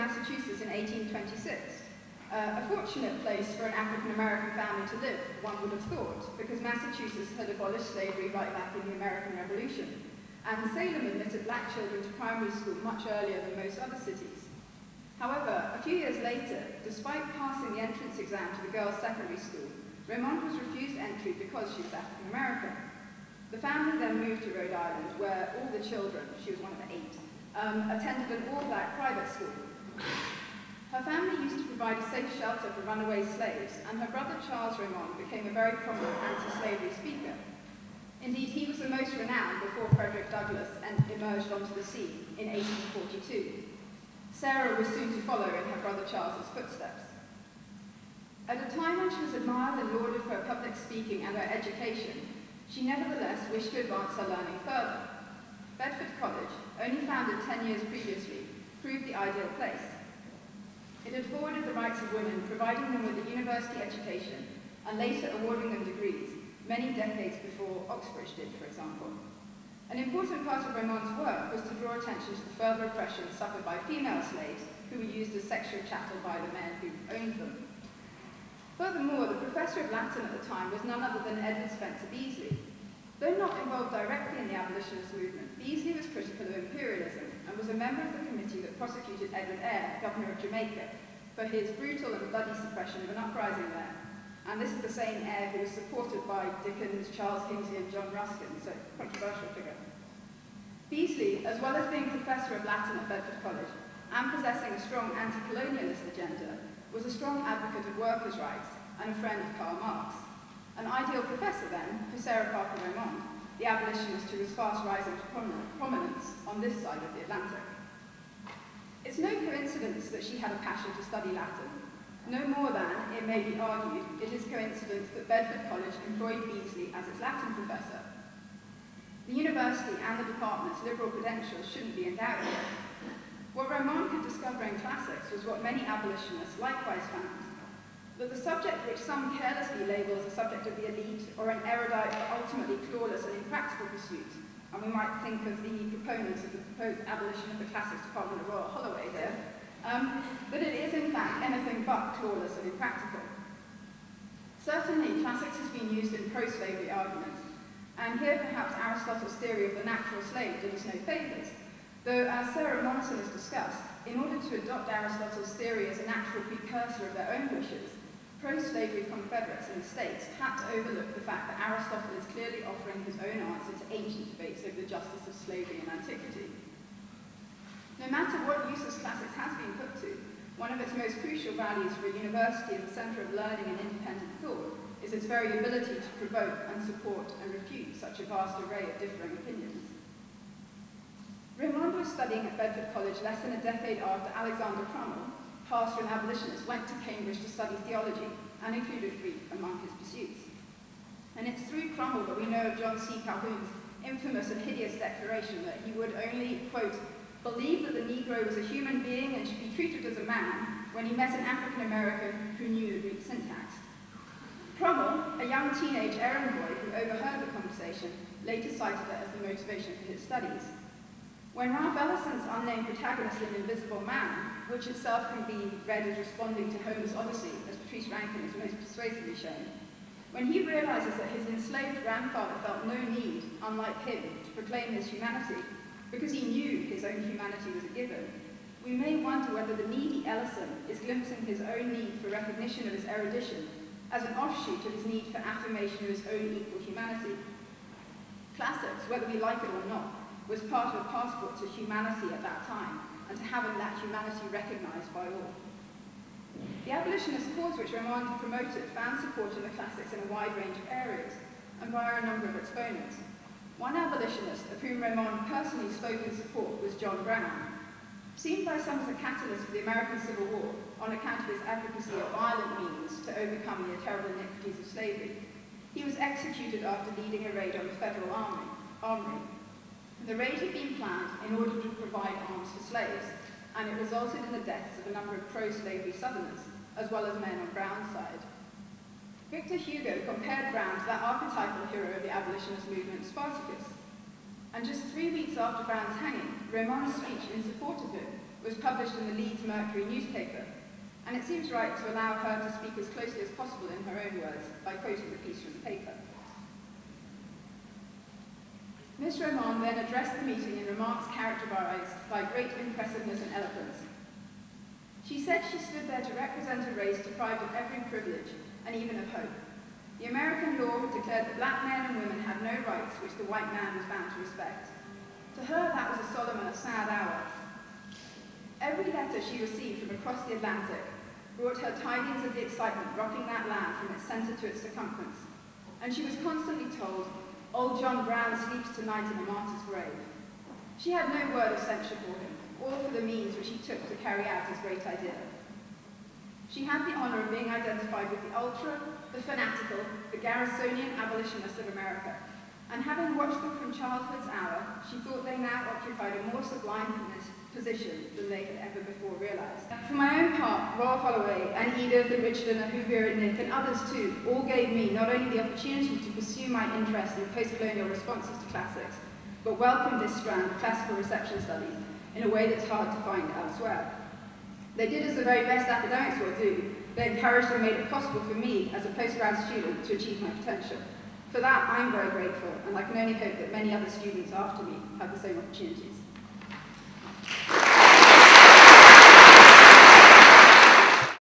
Massachusetts in 1826. A fortunate place for an African-American family to live, one would have thought, because Massachusetts had abolished slavery right back in the American Revolution, and Salem admitted black children to primary school much earlier than most other cities. However, a few years later, despite passing the entrance exam to the girls' secondary school, Remond was refused entry because she was African-American. The family then moved to Rhode Island, where all the children, she was one of the 8, attended an all-black private school. Her family used to provide a safe shelter for runaway slaves, and her brother Charles Remond became a very prominent anti-slavery speaker. Indeed, he was the most renowned before Frederick Douglass emerged onto the scene in 1842. Sarah was soon to follow in her brother Charles's footsteps. At a time when she was admired and lauded for her public speaking and her education, she nevertheless wished to advance her learning further. Bedford College, only founded 10 years previously, proved the ideal place. It had forwarded the rights of women, providing them with a university education, and later awarding them degrees, many decades before Oxbridge did, for example. An important part of Remond's work was to draw attention to the further oppression suffered by female slaves who were used as sexual chattel by the men who owned them. Furthermore, the professor of Latin at the time was none other than Edward Spencer Beasley. Though not involved directly in the abolitionist movement, Beasley was critical of imperialism and was a member of the committee that prosecuted Edward Eyre, governor of Jamaica, for his brutal and bloody suppression of an uprising there. And this is the same Eyre who was supported by Dickens, Charles Kingsley, and John Ruskin, so controversial figure. Beasley, as well as being professor of Latin at Bedford College and possessing a strong anti-colonialist agenda, was a strong advocate of workers' rights and a friend of Karl Marx. An ideal professor, then, for Sarah Parker Remond, the abolitionist who was fast rising to prominence on this side of the Atlantic. It's no coincidence that she had a passion to study Latin. No more than, it may be argued, it is coincidence that Bedford College employed Beasley as its Latin professor. The university and the department's liberal credentials shouldn't be in doubt here. What Remond could discover in classics was what many abolitionists likewise found, that the subject which some carelessly label as a subject of the elite or an erudite but ultimately clawless and impractical pursuit, and we might think of the proponents of the proposed abolition of the classics department of Royal Holloway here, that it is in fact anything but clawless and impractical. Certainly, classics has been used in pro-slavery arguments, and here perhaps Aristotle's theory of the natural slave did us no favours, though as Sarah Monson has discussed, in order to adopt Aristotle's theory as a natural precursor of their own wishes, pro-slavery Confederates in the States had to overlook the fact that Aristotle is clearly offering his own answer to ancient debates over the justice of slavery in antiquity. No matter what uses classics has been put to, one of its most crucial values for a university as a centre of learning and independent thought is its very ability to provoke and support and refute such a vast array of differing opinions. Remond was studying at Bedford College less than a decade after Alexander Crummell, pastor and abolitionist, went to Cambridge to study theology and included Greek among his pursuits. And it's through Crummell that we know of John C. Calhoun's infamous and hideous declaration that he would only, quote, believe that the Negro was a human being and should be treated as a man when he met an African-American who knew the Greek syntax. Crummell, a young teenage errand boy who overheard the conversation, later cited it as the motivation for his studies. When Ralph Ellison's unnamed protagonist in Invisible Man, which itself can be read as responding to Homer's Odyssey, as Patrice Rankin has most persuasively shown, when he realizes that his enslaved grandfather felt no need, unlike him, to proclaim his humanity, because he knew his own humanity was a given, we may wonder whether the needy Ellison is glimpsing his own need for recognition of his erudition as an offshoot of his need for affirmation of his own equal humanity. Classics, whether we like it or not, was part of a passport to humanity at that time, and to having that humanity recognized by all. The abolitionist cause which Remond promoted found support in the classics in a wide range of areas, and via a number of exponents. One abolitionist of whom Remond personally spoke in support was John Brown. Seen by some as a catalyst for the American Civil War on account of his advocacy of violent means to overcome the terrible iniquities of slavery, he was executed after leading a raid on the Federal Armory. The raid had been planned in order to provide arms for slaves, and it resulted in the deaths of a number of pro-slavery Southerners, as well as men on Brown's side. Victor Hugo compared Brown to that archetypal hero of the abolitionist movement, Spartacus. And just 3 weeks after Brown's hanging, Remond's speech in support of him was published in the Leeds Mercury newspaper, and it seems right to allow her to speak as closely as possible in her own words by quoting the piece from the paper. Miss Remond then addressed the meeting in remarks characterized by great impressiveness and eloquence. She said she stood there to represent a race deprived of every privilege, and even of hope. The American law had declared that black men and women had no rights which the white man was bound to respect. To her, that was a solemn and a sad hour. Every letter she received from across the Atlantic brought her tidings of the excitement rocking that land from its center to its circumference, and she was constantly told, "Old John Brown sleeps tonight in a martyr's grave." She had no word of censure for him, or for the means which he took to carry out his great idea. She had the honor of being identified with the ultra, the fanatical, the Garrisonian abolitionists of America, and having watched them from childhood's hour, she thought they now occupied a more sublime position than they had ever before realized. For my own part, Royal Holloway and Edith and Richard and Ahuvia and Nick and others too all gave me not only the opportunity to pursue my interest in post-colonial responses to classics, but welcomed this strand of classical reception studies in a way that's hard to find elsewhere. They did as the very best academics will do. They encouraged and made it possible for me as a postgrad student to achieve my potential. For that, I'm very grateful, and I can only hope that many other students after me have the same opportunities.